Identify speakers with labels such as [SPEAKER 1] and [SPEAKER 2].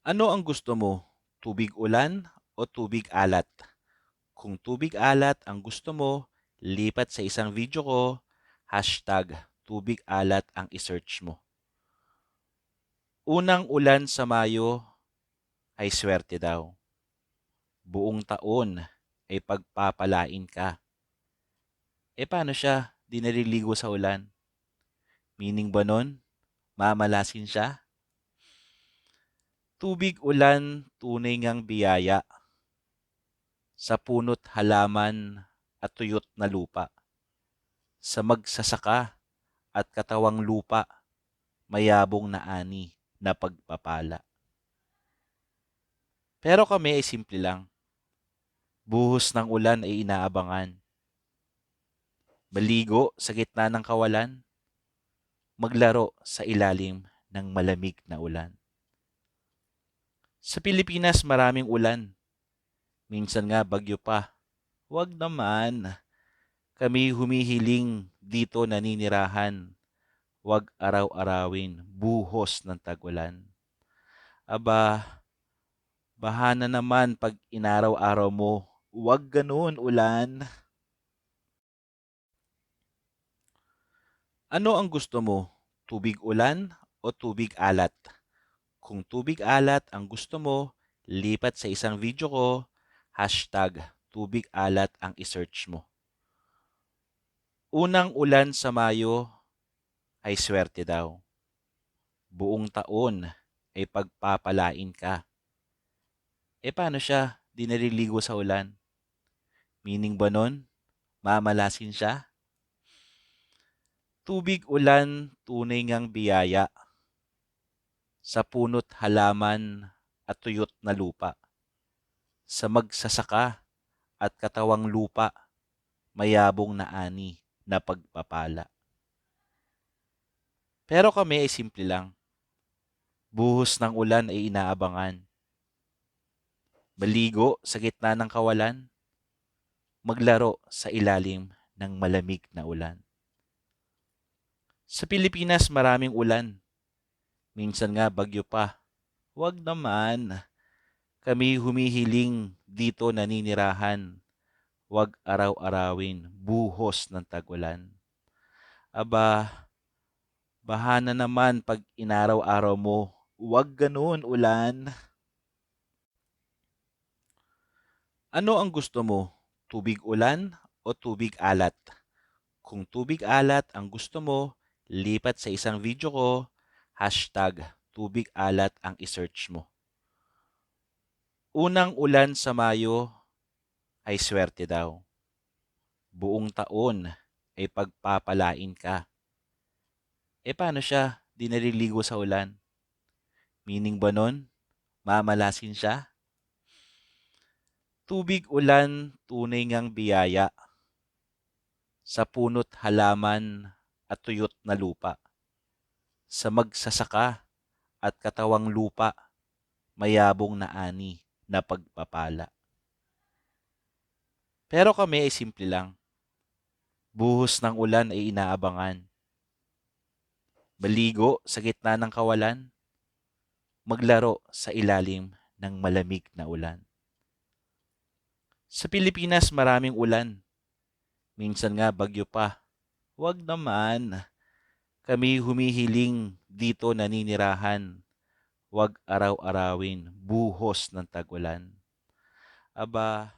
[SPEAKER 1] Ano ang gusto mo? Tubig ulan o tubig alat? Kung tubig alat ang gusto mo, lipat sa isang video ko, hashtag tubig alat ang isearch mo. Unang ulan sa Mayo ay swerte daw. Buong taon ay pagpapalain ka. Paano siya? Di naliligo sa ulan. Meaning ba nun? Mamalasin siya? Tubig ulan, tunay ngang biyaya sa puno't halaman at tuyot na lupa. Sa magsasaka at katawang lupa, mayabong na ani na pagpapala. Pero kami ay simple lang. Buhos ng ulan ay inaabangan. Maligo sa gitna ng kawalan, maglaro sa ilalim ng malamig na ulan. Sa Pilipinas maraming ulan. Minsan nga bagyo pa. Wag naman. Kami humihiling dito naninirahan. Wag araw-arawin, buhos ng tagulan. Aba, bahana naman pag inaraw-araw mo. Wag ganun, ulan. Ano ang gusto mo? Tubig ulan o tubig alat? Kung tubig alat ang gusto mo, lipat sa isang video ko, hashtag tubig alat ang isearch mo. Unang ulan sa Mayo ay swerte daw. Buong taon ay pagpapalain ka. Paano siya? Di naliligo sa ulan. Meaning ba nun? Mamalasin siya? Tubig ulan, tunay ngang biyaya sa puno't halaman at tuyot na lupa. Sa magsasaka at katawang lupa, mayabong na ani na pagpapala. Pero kami ay simple lang. Buhos ng ulan ay inaabangan. Maligo sa gitna ng kawalan, maglaro sa ilalim ng malamig na ulan. Sa Pilipinas maraming ulan. Minsan nga bagyo pa. Wag naman. Kami humihiling dito naninirahan. Wag araw-arawin, buhos ng tagulan. Aba, bahana naman pag inaraw-araw mo. Wag ganun, ulan. Ano ang gusto mo? Tubig ulan o tubig alat? Kung tubig alat ang gusto mo, lipat sa isang video ko, hashtag tubig alat ang isearch mo. Unang ulan sa Mayo ay swerte daw. Buong taon ay pagpapalain ka. Paano siya? Di naliligo sa ulan. Meaning ba nun? Mamalasin siya? Tubig ulan, tunay ngang biyaya sa puno't halaman at tuyot na lupa. Sa magsasaka at katawang lupa, mayabong na ani na pagpapala. Pero kami ay simple lang. Buhos ng ulan ay inaabangan. Maligo sa gitna ng kawalan, maglaro sa ilalim ng malamig na ulan. Sa Pilipinas maraming ulan. Minsan nga bagyo pa. Wag naman. Kami humihiling dito naninirahan. Wag araw-arawin, buhos ng tagulan. Aba,